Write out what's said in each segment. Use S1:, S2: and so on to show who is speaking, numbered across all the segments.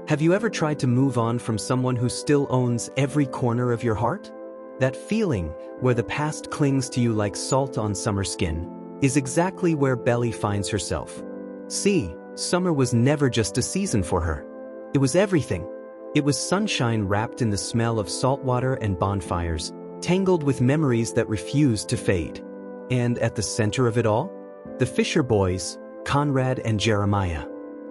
S1: Have you ever tried to move on from someone who still owns every corner of your heart? That feeling, where the past clings to you like salt on summer skin, is exactly where Belly finds herself. See, summer was never just a season for her. It was everything. It was sunshine wrapped in the smell of salt water and bonfires, tangled with memories that refused to fade. And at the center of it all, the Fisher boys, Conrad and Jeremiah.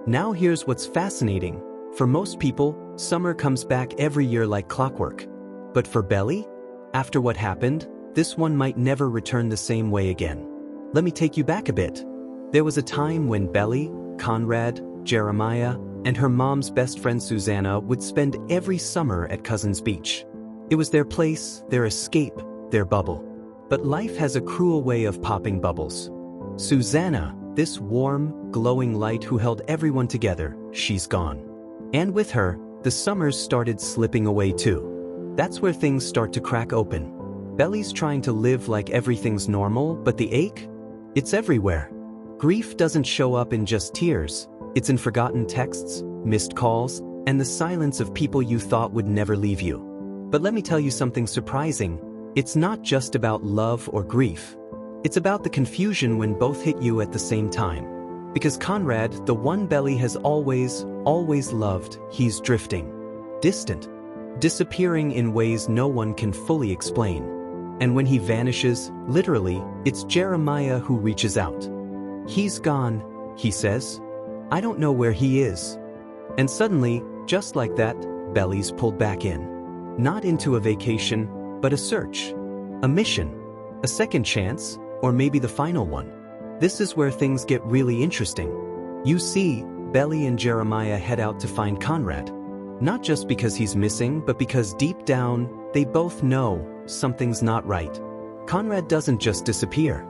S1: Now here's what's fascinating. For most people, summer comes back every year like clockwork. But for Belly, after what happened, this one might never return the same way again. Let me take you back a bit. There was a time when Belly, Conrad, Jeremiah, and her mom's best friend Susanna would spend every summer at Cousins Beach. It was their place, their escape, their bubble. But life has a cruel way of popping bubbles. Susanna, this warm, glowing light who held everyone together, she's gone. And with her, the summers started slipping away too. That's where things start to crack open. Belly's trying to live like everything's normal, but the ache? It's everywhere. Grief doesn't show up in just tears. It's in forgotten texts, missed calls, and the silence of people you thought would never leave you. But let me tell you something surprising. It's not just about love or grief. It's about the confusion when both hit you at the same time. Because Conrad, the one Belly has always loved, he's drifting. Distant. Disappearing in ways no one can fully explain. And when he vanishes, literally, it's Jeremiah who reaches out. He's gone, he says. I don't know where he is. And suddenly, just like that, Belly's pulled back in. Not into a vacation, but a search. A mission. A second chance, or maybe the final one. This is where things get really interesting. You see, Belly and Jeremiah head out to find Conrad. Not just because he's missing, but because deep down, they both know something's not right. Conrad doesn't just disappear.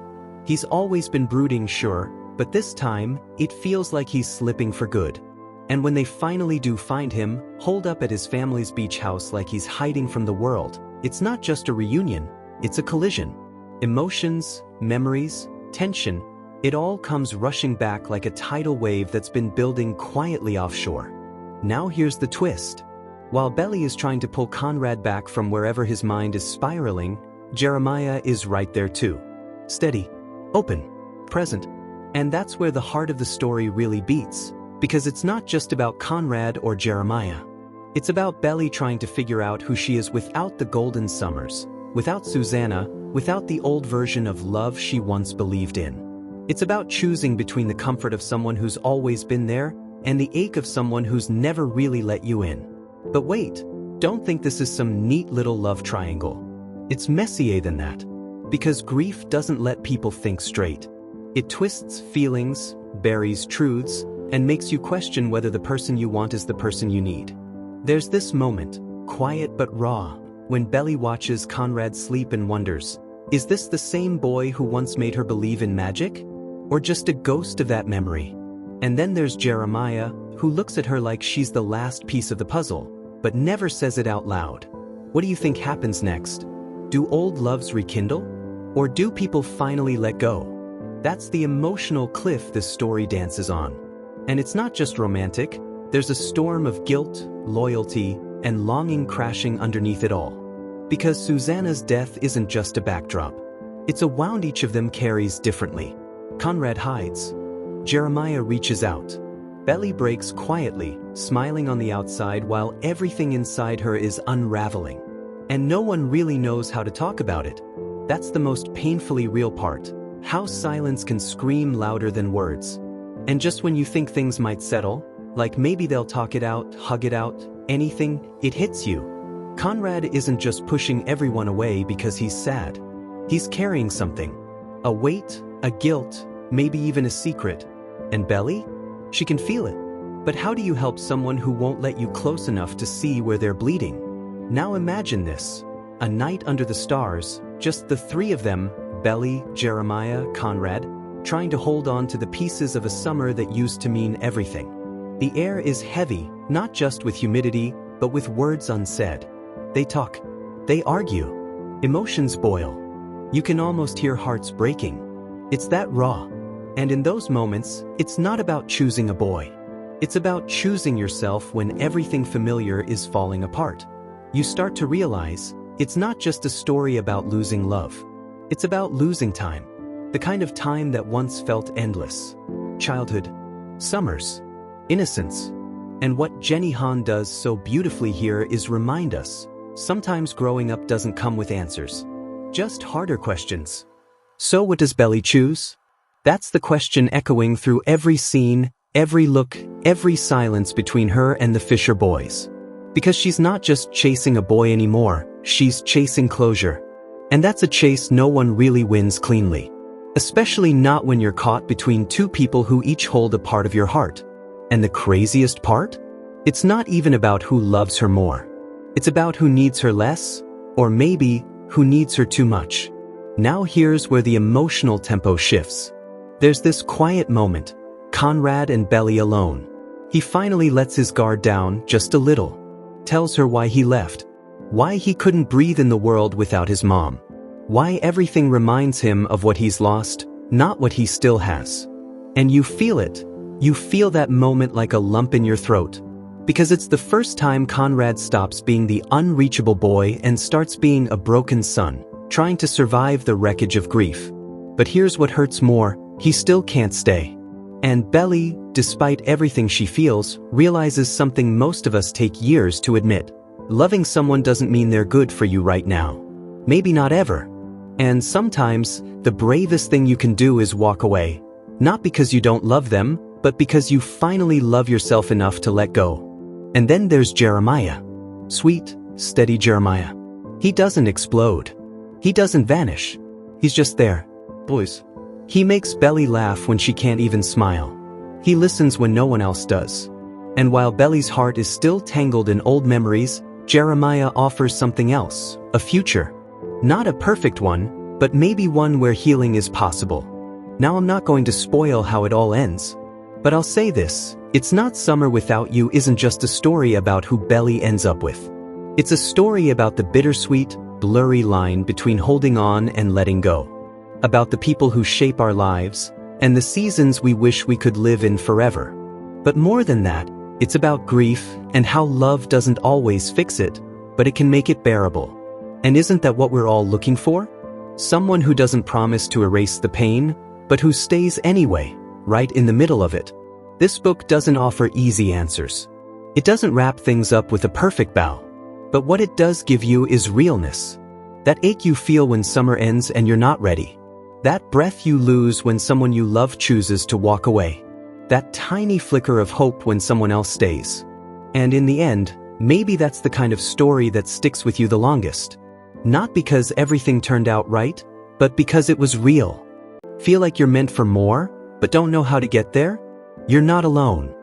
S1: He's always been brooding, sure, but this time, it feels like he's slipping for good. And when they finally do find him, holed up at his family's beach house like he's hiding from the world, it's not just a reunion, it's a collision. Emotions, memories, tension, it all comes rushing back like a tidal wave that's been building quietly offshore. Now here's the twist. While Belly is trying to pull Conrad back from wherever his mind is spiraling, Jeremiah is right there too. Steady, open, present. And that's where the heart of the story really beats, because it's not just about Conrad or Jeremiah. It's about Belly trying to figure out who she is without the golden summers, without Susanna, without the old version of love she once believed in. It's about choosing between the comfort of someone who's always been there and the ache of someone who's never really let you in. But wait, don't think this is some neat little love triangle. It's messier than that. Because grief doesn't let people think straight. It twists feelings, buries truths, and makes you question whether the person you want is the person you need. There's this moment, quiet but raw, when Belly watches Conrad sleep and wonders, is this the same boy who once made her believe in magic? Or just a ghost of that memory? And then there's Jeremiah, who looks at her like she's the last piece of the puzzle, but never says it out loud. What do you think happens next? Do old loves rekindle? Or do people finally let go? That's the emotional cliff this story dances on. And it's not just romantic, there's a storm of guilt, loyalty, and longing crashing underneath it all. Because Susanna's death isn't just a backdrop. It's a wound each of them carries differently. Conrad hides. Jeremiah reaches out. Belly breaks quietly, smiling on the outside while everything inside her is unraveling. And no one really knows how to talk about it. That's the most painfully real part. How silence can scream louder than words. And just when you think things might settle, like maybe they'll talk it out, hug it out, anything, it hits you. Conrad isn't just pushing everyone away because he's sad. He's carrying something. A weight, a guilt, maybe even a secret. And Belly? She can feel it. But how do you help someone who won't let you close enough to see where they're bleeding? Now imagine this. A night under the stars, just the three of them, Belly, Jeremiah, Conrad, trying to hold on to the pieces of a summer that used to mean everything. The air is heavy, not just with humidity, but with words unsaid. They talk. They argue. Emotions boil. You can almost hear hearts breaking. It's that raw. And in those moments, it's not about choosing a boy. It's about choosing yourself when everything familiar is falling apart. You start to realize it's not just a story about losing love. It's about losing time. The kind of time that once felt endless. Childhood, summers, innocence. And what Jenny Han does so beautifully here is remind us, sometimes growing up doesn't come with answers. Just harder questions. So what does Belly choose? That's the question echoing through every scene, every look, every silence between her and the Fisher boys. Because she's not just chasing a boy anymore, she's chasing closure. And that's a chase no one really wins cleanly. Especially not when you're caught between two people who each hold a part of your heart. And the craziest part? It's not even about who loves her more. It's about who needs her less, or maybe who needs her too much. Now here's where the emotional tempo shifts. There's this quiet moment, Conrad and Belly alone. He finally lets his guard down just a little. Tells her why he left. Why he couldn't breathe in the world without his mom. Why everything reminds him of what he's lost, not what he still has. And you feel it. You feel that moment like a lump in your throat. Because it's the first time Conrad stops being the unreachable boy and starts being a broken son, trying to survive the wreckage of grief. But here's what hurts more, he still can't stay. And Belly, despite everything she feels, realizes something most of us take years to admit. Loving someone doesn't mean they're good for you right now. Maybe not ever. And sometimes, the bravest thing you can do is walk away. Not because you don't love them, but because you finally love yourself enough to let go. And then there's Jeremiah. Sweet, steady Jeremiah. He doesn't explode. He doesn't vanish. He's just there. Boys. He makes Belly laugh when she can't even smile. He listens when no one else does. And while Belly's heart is still tangled in old memories, Jeremiah offers something else, a future. Not a perfect one, but maybe one where healing is possible. Now I'm not going to spoil how it all ends. But I'll say this, It's Not Summer Without You isn't just a story about who Belly ends up with. It's a story about the bittersweet, blurry line between holding on and letting go. About the people who shape our lives, and the seasons we wish we could live in forever. But more than that, it's about grief and how love doesn't always fix it, but it can make it bearable. And isn't that what we're all looking for? Someone who doesn't promise to erase the pain, but who stays anyway, right in the middle of it. This book doesn't offer easy answers. It doesn't wrap things up with a perfect bow. But what it does give you is realness. That ache you feel when summer ends and you're not ready. That breath you lose when someone you love chooses to walk away. That tiny flicker of hope when someone else stays. And in the end, maybe that's the kind of story that sticks with you the longest. Not because everything turned out right, but because it was real. Feel like you're meant for more, but don't know how to get there? You're not alone.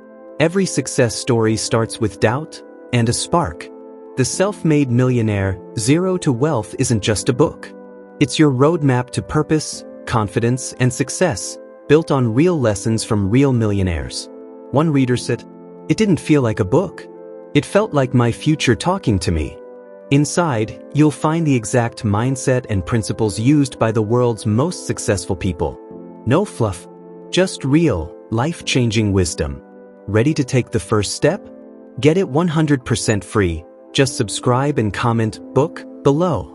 S1: Every success story starts with doubt and a spark. The Self-Made Millionaire, Zero to Wealth isn't just a book. It's your roadmap to purpose, confidence, and success, built on real lessons from real millionaires. One reader said, "It didn't feel like a book. It felt like my future talking to me." Inside, you'll find the exact mindset and principles used by the world's most successful people. No fluff, just real, life-changing wisdom. Ready to take the first step? Get it 100% free. Just subscribe and comment "book" below.